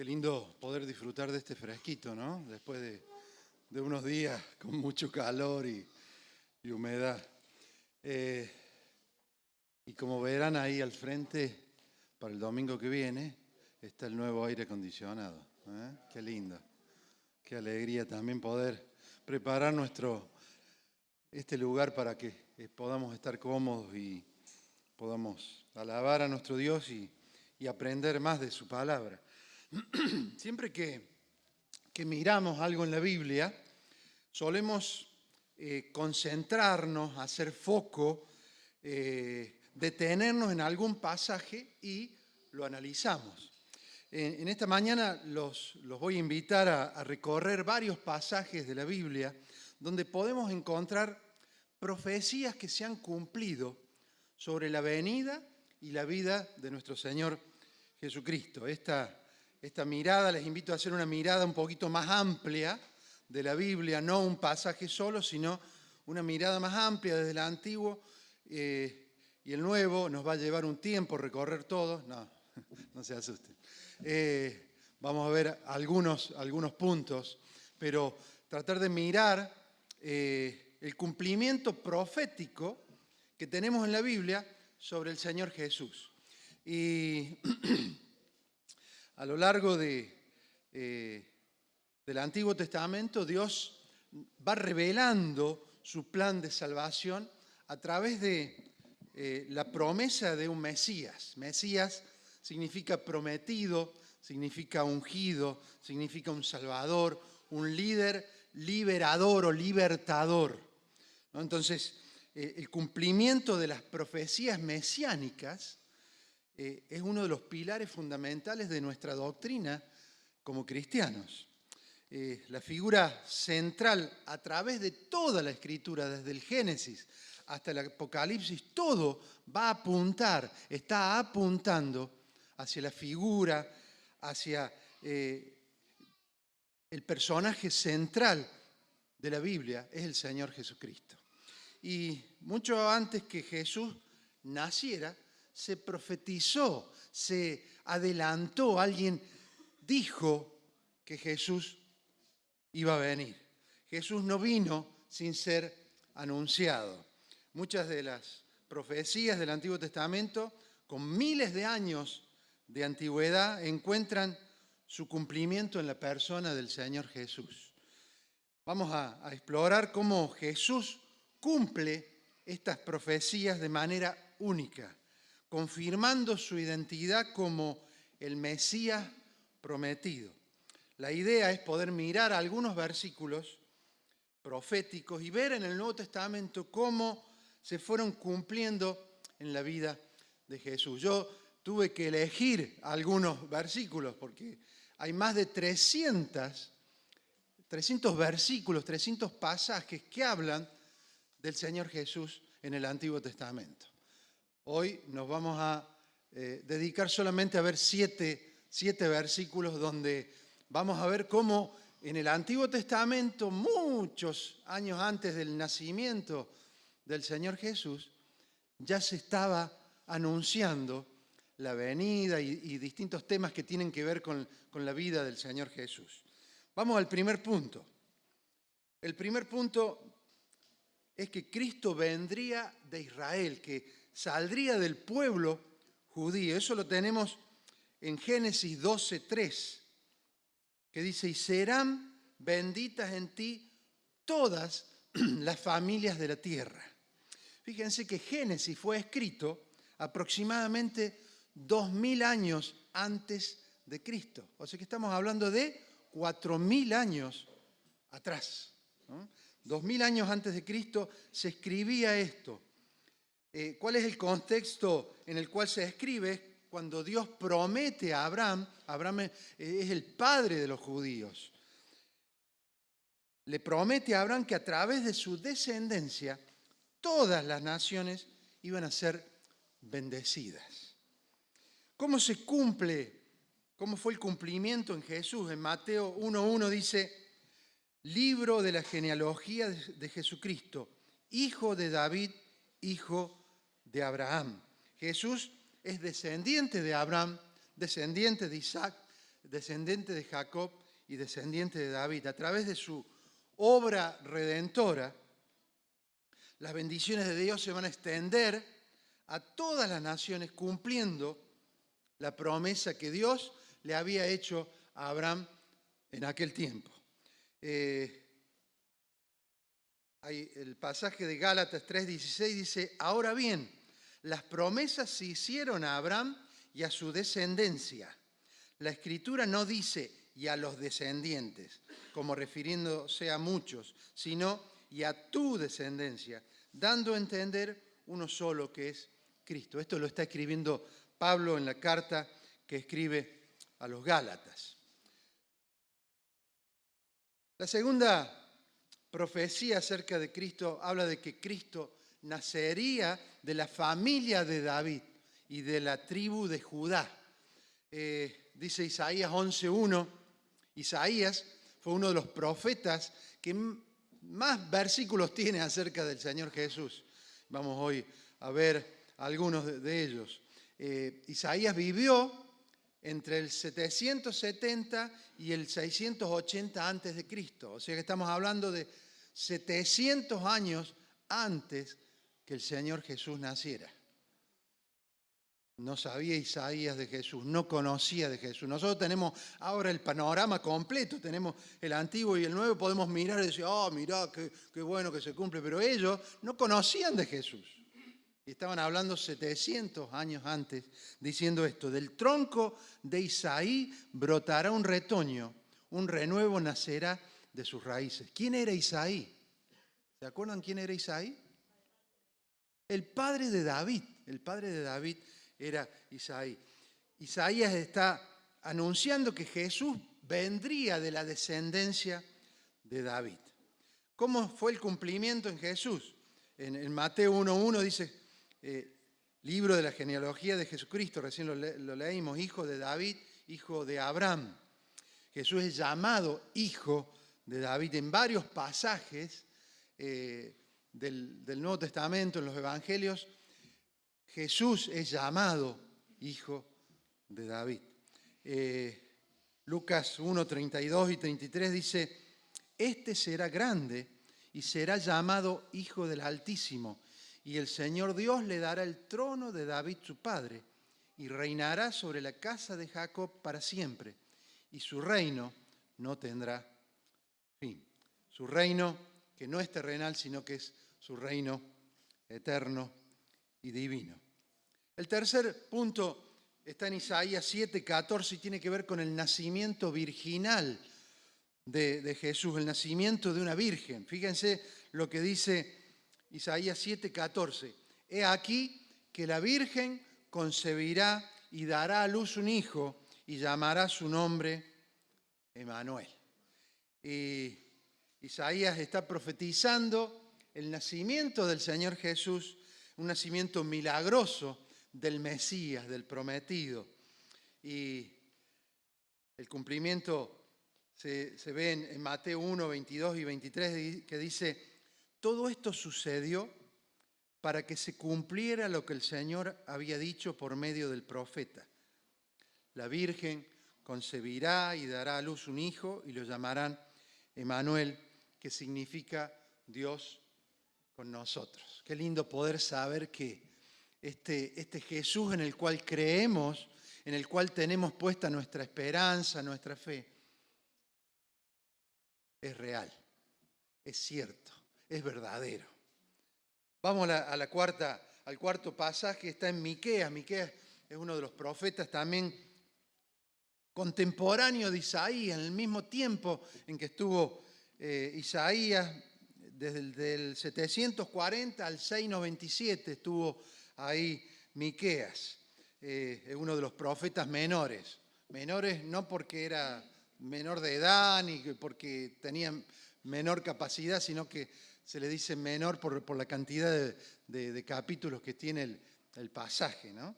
Qué lindo poder disfrutar de este fresquito, ¿no? Después de unos días con mucho calor y humedad. Eh, y como verán ahí al frente, para el domingo que viene, está el nuevo aire acondicionado. Qué lindo, qué alegría también poder preparar este lugar para que podamos estar cómodos y podamos alabar a nuestro Dios y aprender más de su palabra. Siempre que miramos algo en la Biblia, solemos concentrarnos, hacer foco, detenernos en algún pasaje y lo analizamos. En esta mañana los voy a invitar a recorrer varios pasajes de la Biblia donde podemos encontrar profecías que se han cumplido sobre la venida y la vida de nuestro Señor Jesucristo. Esta mirada, les invito a hacer una mirada un poquito más amplia de la Biblia, no un pasaje solo, sino una mirada más amplia desde el Antiguo y el Nuevo. Nos va a llevar un tiempo recorrer todo, no se asusten. Vamos a ver algunos puntos, pero tratar de mirar el cumplimiento profético que tenemos en la Biblia sobre el Señor Jesús. Y a lo largo del Antiguo Testamento, Dios va revelando su plan de salvación a través de la promesa de un Mesías. Mesías significa prometido, significa ungido, significa un salvador, un líder liberador o libertador, ¿no? Entonces, el cumplimiento de las profecías mesiánicas es uno de los pilares fundamentales de nuestra doctrina como cristianos. La figura central a través de toda la Escritura, desde el Génesis hasta el Apocalipsis, todo va a apuntar, está apuntando hacia la figura, hacia el personaje central de la Biblia, es el Señor Jesucristo. Y mucho antes que Jesús naciera, se profetizó, se adelantó, alguien dijo que Jesús iba a venir. Jesús no vino sin ser anunciado. Muchas de las profecías del Antiguo Testamento, con miles de años de antigüedad, encuentran su cumplimiento en la persona del Señor Jesús. Vamos a explorar cómo Jesús cumple estas profecías de manera única, confirmando su identidad como el Mesías prometido. La idea es poder mirar algunos versículos proféticos y ver en el Nuevo Testamento cómo se fueron cumpliendo en la vida de Jesús. Yo tuve que elegir algunos versículos porque hay más de 300 versículos, 300 pasajes que hablan del Señor Jesús en el Antiguo Testamento. Hoy nos vamos a dedicar solamente a ver siete versículos donde vamos a ver cómo en el Antiguo Testamento, muchos años antes del nacimiento del Señor Jesús, ya se estaba anunciando la venida y distintos temas que tienen que ver con la vida del Señor Jesús. Vamos al primer punto. El primer punto es que Cristo vendría de Israel, que saldría del pueblo judío. Eso lo tenemos en Génesis 12:3, que dice: y serán benditas en ti todas las familias de la tierra. Fíjense que Génesis fue escrito aproximadamente 2000 años antes de Cristo. O sea que estamos hablando de 4000 años atrás, ¿no? 2000 años antes de Cristo se escribía esto. ¿Cuál es el contexto en el cual se escribe? Cuando Dios promete a Abraham, Abraham es el padre de los judíos, le promete a Abraham que a través de su descendencia todas las naciones iban a ser bendecidas. ¿Cómo se cumple? ¿Cómo fue el cumplimiento en Jesús? En Mateo 1:1 dice: libro de la genealogía de Jesucristo, hijo de David, hijo de Abraham. Jesús es descendiente de Abraham, descendiente de Isaac, descendiente de Jacob y descendiente de David. A través de su obra redentora, las bendiciones de Dios se van a extender a todas las naciones, cumpliendo la promesa que Dios le había hecho a Abraham en aquel tiempo. Hay el pasaje de Gálatas 3:16 dice: ahora bien, las promesas se hicieron a Abraham y a su descendencia. La Escritura no dice y a los descendientes, como refiriéndose a muchos, sino y a tu descendencia, dando a entender uno solo, que es Cristo. Esto lo está escribiendo Pablo en la carta que escribe a los Gálatas. La segunda profecía acerca de Cristo habla de que Cristo nacería de la familia de David y de la tribu de Judá. Dice Isaías 11:1, Isaías fue uno de los profetas que más versículos tiene acerca del Señor Jesús. Vamos hoy a ver algunos de ellos. Isaías vivió entre el 770 y el 680 antes de Cristo. O sea que estamos hablando de 700 años antes que el Señor Jesús naciera. No sabía Isaías de Jesús, no conocía de Jesús. Nosotros tenemos ahora el panorama completo, tenemos el Antiguo y el Nuevo, podemos mirar y decir, oh, mirá, qué bueno que se cumple, pero ellos no conocían de Jesús. Y estaban hablando 700 años antes, diciendo esto: del tronco de Isaí brotará un retoño, un renuevo nacerá de sus raíces. ¿Quién era Isaí? ¿Se acuerdan quién era Isaí? El padre de David. El padre de David era Isaí. Isaías está anunciando que Jesús vendría de la descendencia de David. ¿Cómo fue el cumplimiento en Jesús? En Mateo 1:1 dice, libro de la genealogía de Jesucristo, recién lo leímos, hijo de David, hijo de Abraham. Jesús es llamado hijo de David en varios pasajes del Nuevo Testamento, en los Evangelios. Jesús es llamado hijo de David. Lucas 1:32 y 33 dice: este será grande y será llamado Hijo del Altísimo, y el Señor Dios le dará el trono de David su padre, y reinará sobre la casa de Jacob para siempre, y su reino no tendrá fin. Su reino que no es terrenal, sino que es su reino eterno y divino. El tercer punto está en Isaías 7:14 y tiene que ver con el nacimiento virginal de Jesús, el nacimiento de una virgen. Fíjense lo que dice Isaías 7:14. He aquí que la virgen concebirá y dará a luz un hijo y llamará su nombre Emmanuel. Y Isaías está profetizando el nacimiento del Señor Jesús, un nacimiento milagroso del Mesías, del prometido. Y el cumplimiento se ve en Mateo 1, 22 y 23, que dice: todo esto sucedió para que se cumpliera lo que el Señor había dicho por medio del profeta. La Virgen concebirá y dará a luz un hijo y lo llamarán Emmanuel, que significa Dios con nosotros. Qué lindo poder saber que este Jesús en el cual creemos, en el cual tenemos puesta nuestra esperanza, nuestra fe, es real, es cierto, es verdadero. Vamos al cuarto pasaje, está en Miqueas. Miqueas es uno de los profetas también contemporáneo de Isaías, en el mismo tiempo en que estuvo Isaías, desde el 740 al 697 estuvo ahí Miqueas. Es uno de los profetas menores. Menores no porque era menor de edad ni porque tenía menor capacidad, sino que se le dice menor por la cantidad de capítulos que tiene el pasaje, ¿no?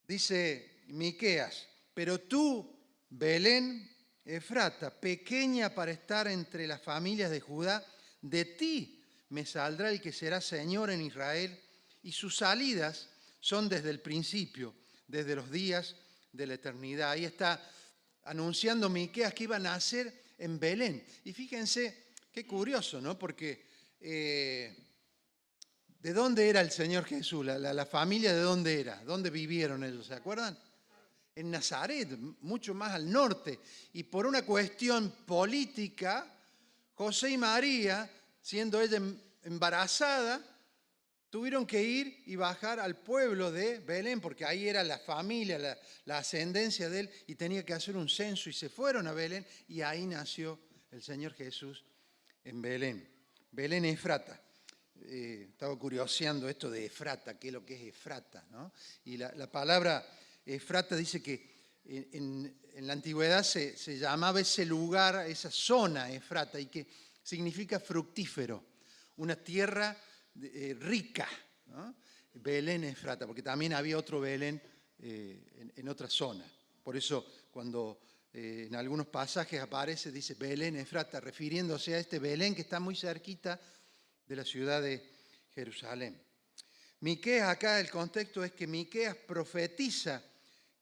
Dice Miqueas: pero tú, Belén Efrata, pequeña para estar entre las familias de Judá, de ti me saldrá el que será Señor en Israel, y sus salidas son desde el principio, desde los días de la eternidad. Ahí está anunciando Miqueas que iba a nacer en Belén. Y fíjense, qué curioso, ¿no? Porque ¿de dónde era el Señor Jesús? La familia, ¿de dónde era? ¿Dónde vivieron ellos? ¿Se acuerdan? En Nazaret, mucho más al norte. Y por una cuestión política, José y María, siendo ella embarazada, tuvieron que ir y bajar al pueblo de Belén, porque ahí era la familia, la ascendencia de él, y tenía que hacer un censo, y se fueron a Belén, y ahí nació el Señor Jesús en Belén. Belén Efrata. Estaba curioseando esto de Efrata, qué es lo que es Efrata, ¿no? Y la palabra Efrata dice que en la antigüedad se llamaba ese lugar, esa zona Efrata, y que significa fructífero, una tierra rica, ¿no? Belén Efrata, porque también había otro Belén en otra zona. Por eso cuando en algunos pasajes aparece, dice Belén Efrata, refiriéndose a este Belén que está muy cerquita de la ciudad de Jerusalén. Miqueas, acá el contexto es que Miqueas profetiza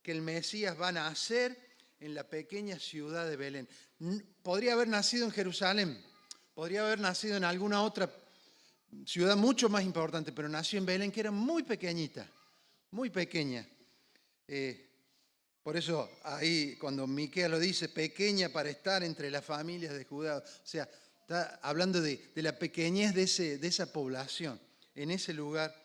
que el Mesías va a nacer en la pequeña ciudad de Belén. Podría haber nacido en Jerusalén, podría haber nacido en alguna otra ciudad mucho más importante, pero nació en Belén, que era muy pequeñita, muy pequeña. Por eso ahí cuando Miqueas lo dice, pequeña para estar entre las familias de Judá, o sea, está hablando de la pequeñez de esa población. En ese lugar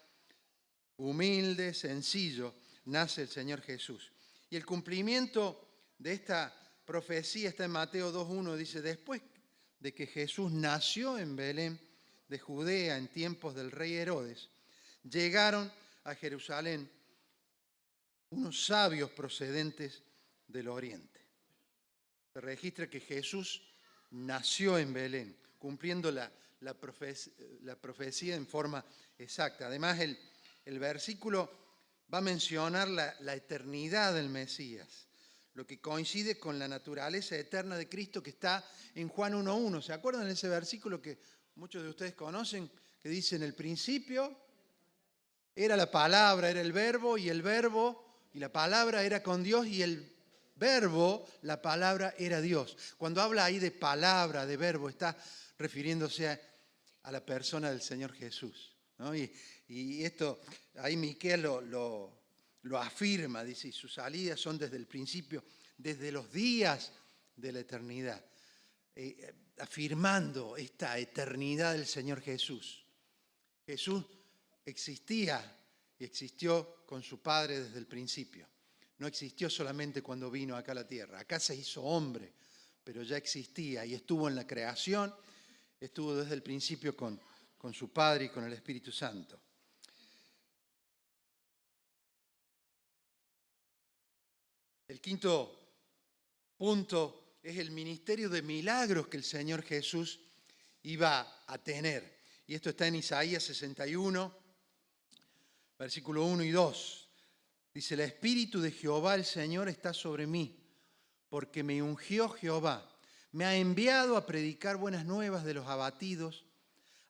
humilde, sencillo, nace el Señor Jesús. Y el cumplimiento de esta profecía está en Mateo 2.1, dice, después de que Jesús nació en Belén de Judea en tiempos del rey Herodes, llegaron a Jerusalén unos sabios procedentes del oriente. Se registra que Jesús nació en Belén, cumpliendo la profecía en forma exacta. Además, el versículo va a mencionar la eternidad del Mesías, lo que coincide con la naturaleza eterna de Cristo que está en Juan 1.1. ¿Se acuerdan de ese versículo que muchos de ustedes conocen, que dice en el principio era la palabra, era el verbo, y la palabra era con Dios, y el verbo, la palabra, era Dios? Cuando habla ahí de palabra, de verbo, está refiriéndose a la persona del Señor Jesús, ¿no? Y esto, ahí Miqueas lo afirma, dice, y sus salidas son desde el principio, desde los días de la eternidad, afirmando esta eternidad del Señor Jesús. Jesús existía y existió con su Padre desde el principio. No existió solamente cuando vino acá a la tierra. Acá se hizo hombre, pero ya existía y estuvo en la creación, estuvo desde el principio con su Padre y con el Espíritu Santo. El quinto punto es el ministerio de milagros que el Señor Jesús iba a tener. Y esto está en Isaías 61, versículo 1 y 2. Dice, el Espíritu de Jehová el Señor está sobre mí, porque me ungió Jehová. Me ha enviado a predicar buenas nuevas de los abatidos,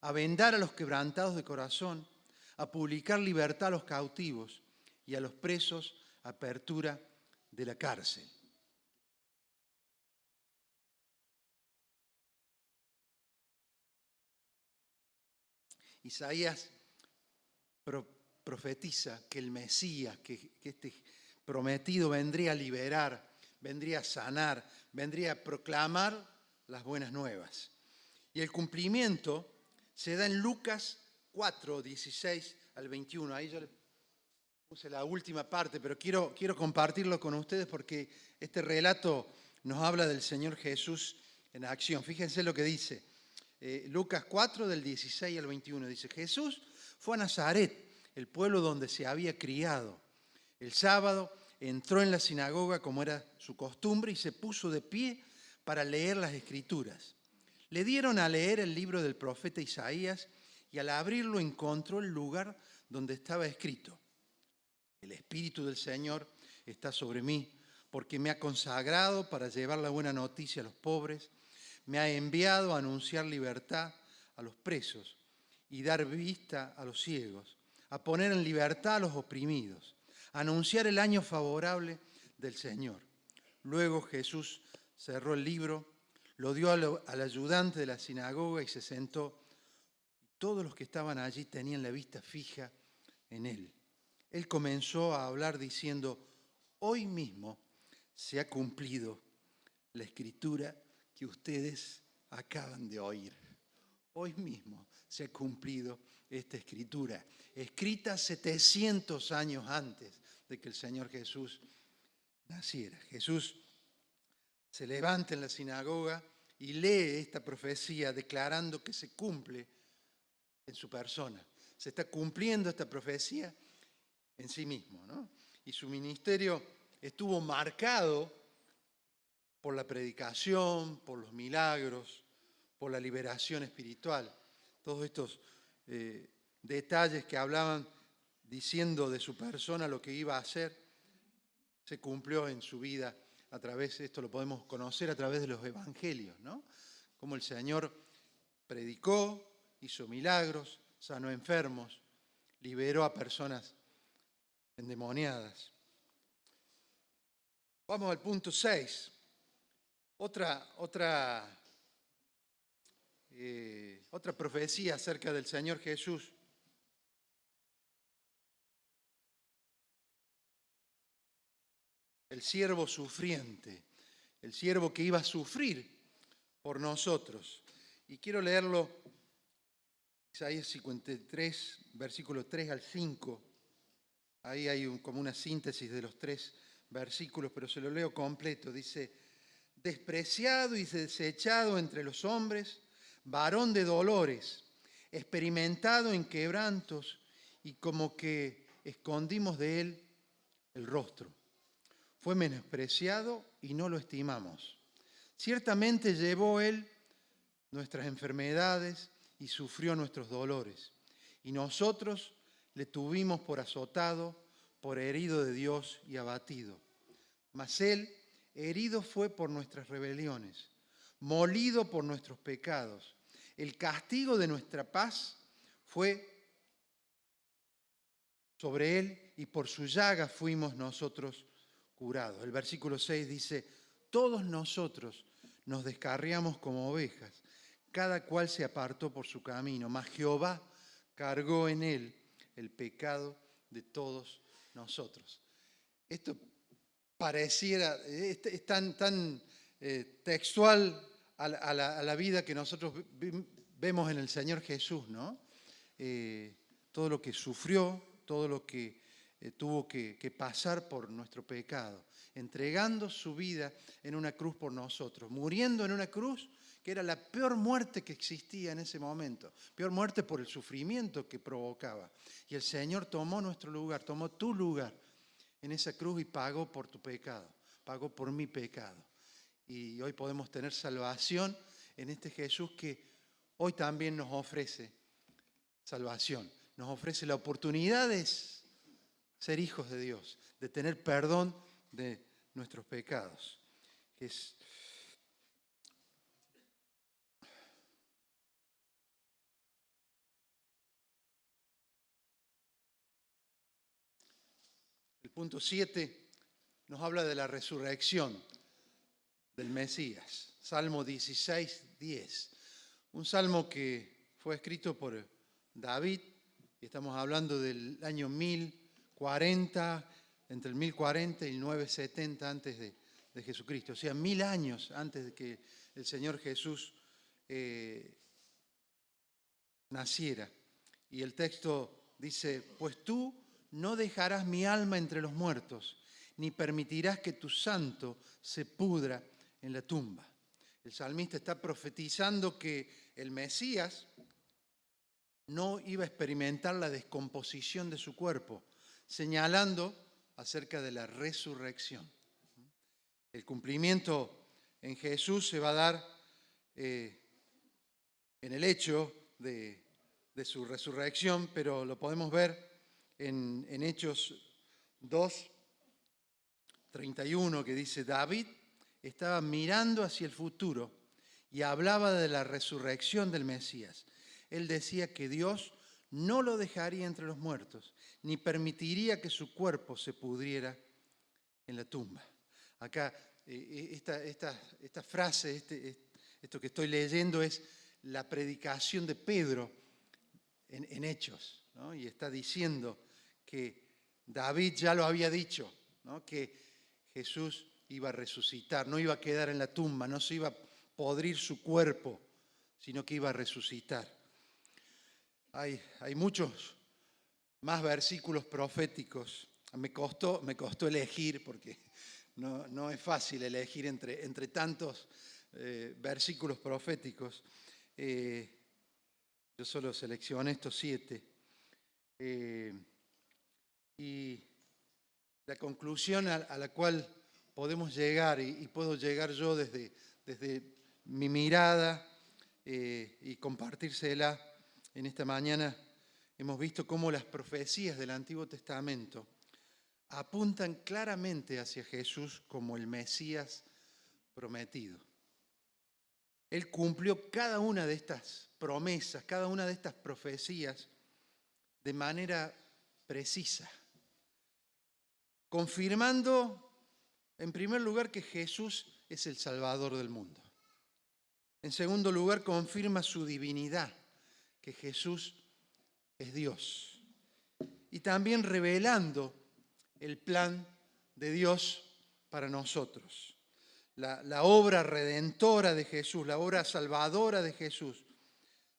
a vendar a los quebrantados de corazón, a publicar libertad a los cautivos y a los presos apertura de la cárcel. Isaías profetiza que el Mesías, que este prometido vendría a liberar, vendría a sanar, vendría a proclamar las buenas nuevas. Y el cumplimiento se da en Lucas 4, 16 al 21. Ahí yo le puse la última parte, pero quiero compartirlo con ustedes porque este relato nos habla del Señor Jesús en acción. Fíjense lo que dice. Lucas 4, del 16 al 21. Dice, Jesús fue a Nazaret, el pueblo donde se había criado. El sábado entró en la sinagoga como era su costumbre y se puso de pie para leer las Escrituras. Le dieron a leer el libro del profeta Isaías y al abrirlo encontró el lugar donde estaba escrito, el Espíritu del Señor está sobre mí porque me ha consagrado para llevar la buena noticia a los pobres, me ha enviado a anunciar libertad a los presos y dar vista a los ciegos, a poner en libertad a los oprimidos, a anunciar el año favorable del Señor. Luego Jesús cerró el libro, lo dio al ayudante de la sinagoga y se sentó. Todos los que estaban allí tenían la vista fija en él. Él comenzó a hablar diciendo: hoy mismo se ha cumplido la escritura que ustedes acaban de oír. Hoy mismo se ha cumplido esta escritura, escrita 700 años antes de que el Señor Jesús naciera. Jesús se levanta en la sinagoga y lee esta profecía declarando que se cumple en su persona. Se está cumpliendo esta profecía en sí mismo, ¿no? Y su ministerio estuvo marcado por la predicación, por los milagros, por la liberación espiritual. Todos estos detalles que hablaban diciendo de su persona lo que iba a hacer, se cumplió en su vida a través, esto lo podemos conocer a través de los evangelios, ¿no? Como el Señor predicó, hizo milagros, sanó enfermos, liberó a personas endemoniadas. Vamos al punto 6. Otra profecía acerca del Señor Jesús. El siervo sufriente, el siervo que iba a sufrir por nosotros. Y quiero leerlo, Isaías 53, versículos 3 al 5. Ahí hay como una síntesis de los 3 versículos, pero se lo leo completo. Dice: despreciado y desechado entre los hombres, varón de dolores, experimentado en quebrantos, y como que escondimos de él el rostro. Fue menospreciado y no lo estimamos. Ciertamente llevó él nuestras enfermedades y sufrió nuestros dolores. Y nosotros le tuvimos por azotado, por herido de Dios y abatido. Mas él herido fue por nuestras rebeliones, molido por nuestros pecados. El castigo de nuestra paz fue sobre él y por su llaga fuimos nosotros curados. El versículo 6 dice: todos nosotros nos descarriamos como ovejas, cada cual se apartó por su camino, mas Jehová cargó en él el pecado de todos nosotros. Esto pareciera, es tan textual a la vida que nosotros vemos en el Señor Jesús, ¿no? Todo lo que sufrió, todo lo que tuvo que pasar por nuestro pecado, entregando su vida en una cruz por nosotros, muriendo en una cruz que era la peor muerte que existía en ese momento, peor muerte por el sufrimiento que provocaba. Y el Señor tomó nuestro lugar, tomó tu lugar en esa cruz y pagó por tu pecado, pagó por mi pecado. Y hoy podemos tener salvación en este Jesús que hoy también nos ofrece salvación, nos ofrece la oportunidad de ser hijos de Dios, de tener perdón de nuestros pecados. El punto 7 nos habla de la resurrección del Mesías. Salmo 16, 10. Un salmo que fue escrito por David, y estamos hablando del año 1040, entre el 1040 y el 970 antes de Jesucristo. O sea, 1000 años antes de que el Señor Jesús naciera. Y el texto dice: pues tú no dejarás mi alma entre los muertos, ni permitirás que tu santo se pudra en la tumba. El salmista está profetizando que el Mesías no iba a experimentar la descomposición de su cuerpo, señalando acerca de la resurrección. El cumplimiento en Jesús se va a dar en el hecho de su resurrección, pero lo podemos ver en Hechos 2, 31, que dice: David estaba mirando hacia el futuro y hablaba de la resurrección del Mesías. Él decía que Dios no lo dejaría entre los muertos, ni permitiría que su cuerpo se pudriera en la tumba. Acá, esta frase, esto que estoy leyendo es la predicación de Pedro en Hechos, ¿no? Y está diciendo que David ya lo había dicho, ¿no? Que Jesús iba a resucitar, no iba a quedar en la tumba, no se iba a podrir su cuerpo, sino que iba a resucitar. Hay muchos más versículos proféticos. Me costó elegir, porque no es fácil elegir entre tantos versículos proféticos. Yo solo seleccioné estos 7. Y la conclusión a la cual podemos llegar, y puedo llegar yo desde mi mirada y compartírsela en esta mañana, hemos visto cómo las profecías del Antiguo Testamento apuntan claramente hacia Jesús como el Mesías prometido. Él cumplió cada una de estas promesas, cada una de estas profecías de manera precisa, confirmando en primer lugar que Jesús es el Salvador del mundo. En segundo lugar, confirma su divinidad, que Jesús es Dios. Y también revelando el plan de Dios para nosotros. La obra redentora de Jesús, la obra salvadora de Jesús,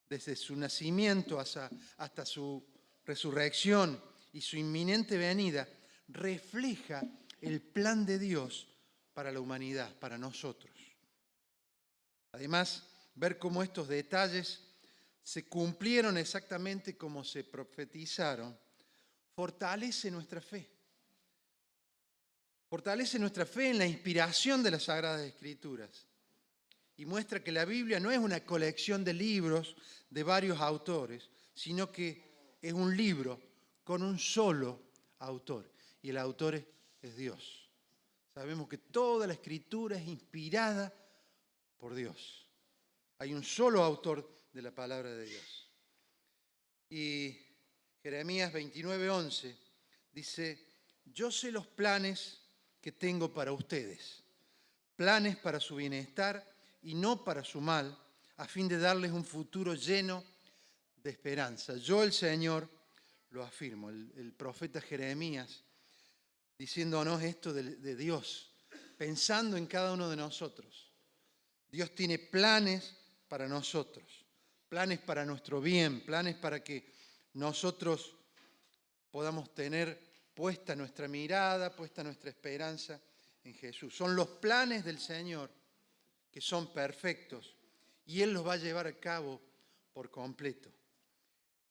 desde su nacimiento hasta su resurrección y su inminente venida, refleja el plan de Dios para la humanidad, para nosotros. Además, ver cómo estos detalles se cumplieron exactamente como se profetizaron, fortalece nuestra fe. Fortalece nuestra fe en la inspiración de las Sagradas Escrituras y muestra que la Biblia no es una colección de libros de varios autores, sino que es un libro con un solo autor, y el autor es Dios. Sabemos que toda la Escritura es inspirada por Dios. Hay un solo autor de la palabra de Dios. Y Jeremías 29:11 dice: yo sé los planes que tengo para ustedes, planes para su bienestar y no para su mal, a fin de darles un futuro lleno de esperanza. Yo, el Señor, lo afirmo. El profeta Jeremías diciéndonos esto de Dios, pensando en cada uno de nosotros. Dios tiene planes para nosotros, planes para nuestro bien, planes para que nosotros podamos tener puesta nuestra mirada, puesta nuestra esperanza en Jesús. Son los planes del Señor que son perfectos y Él los va a llevar a cabo por completo.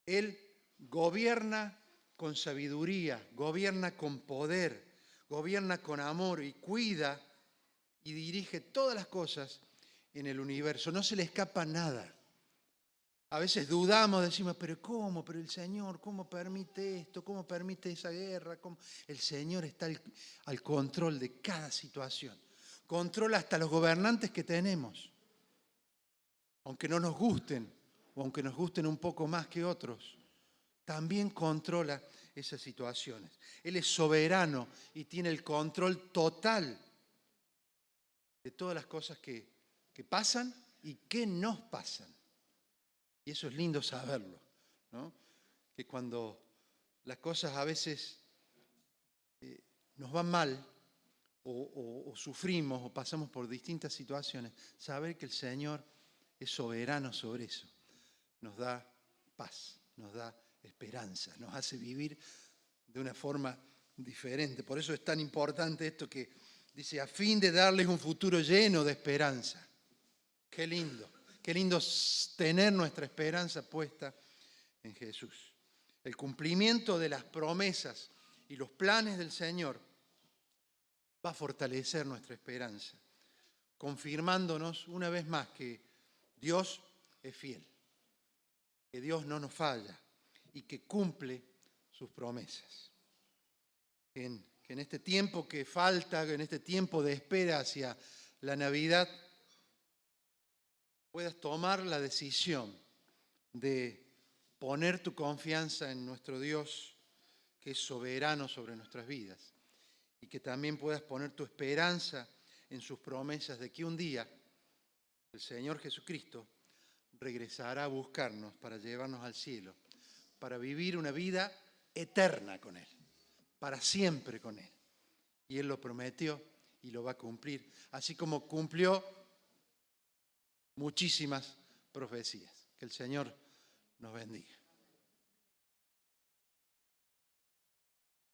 Él gobierna con sabiduría, gobierna con poder, gobierna con amor y cuida y dirige todas las cosas en el universo. No se le escapa nada. A veces dudamos, decimos, pero ¿cómo? Pero el Señor, ¿cómo permite esto? ¿Cómo permite esa guerra? ¿Cómo? El Señor está al control de cada situación. Controla hasta los gobernantes que tenemos. Aunque no nos gusten, o aunque nos gusten un poco más que otros, también controla esas situaciones. Él es soberano y tiene el control total de todas las cosas que pasan y que nos pasan. Y eso es lindo saberlo, ¿no? Que cuando las cosas a veces nos van mal o sufrimos o pasamos por distintas situaciones, saber que el Señor es soberano sobre eso nos da paz, nos da esperanza, nos hace vivir de una forma diferente. Por eso es tan importante esto que dice, a fin de darles un futuro lleno de esperanza. Qué lindo tener nuestra esperanza puesta en Jesús. El cumplimiento de las promesas y los planes del Señor va a fortalecer nuestra esperanza, confirmándonos una vez más que Dios es fiel, que Dios no nos falla y que cumple sus promesas. Que en este tiempo que falta, en este tiempo de espera hacia la Navidad, puedas tomar la decisión de poner tu confianza en nuestro Dios, que es soberano sobre nuestras vidas, y que también puedas poner tu esperanza en sus promesas de que un día el Señor Jesucristo regresará a buscarnos para llevarnos al cielo, para vivir una vida eterna con Él, para siempre con Él. Y Él lo prometió y lo va a cumplir, así como cumplió muchísimas profecías. Que el Señor nos bendiga.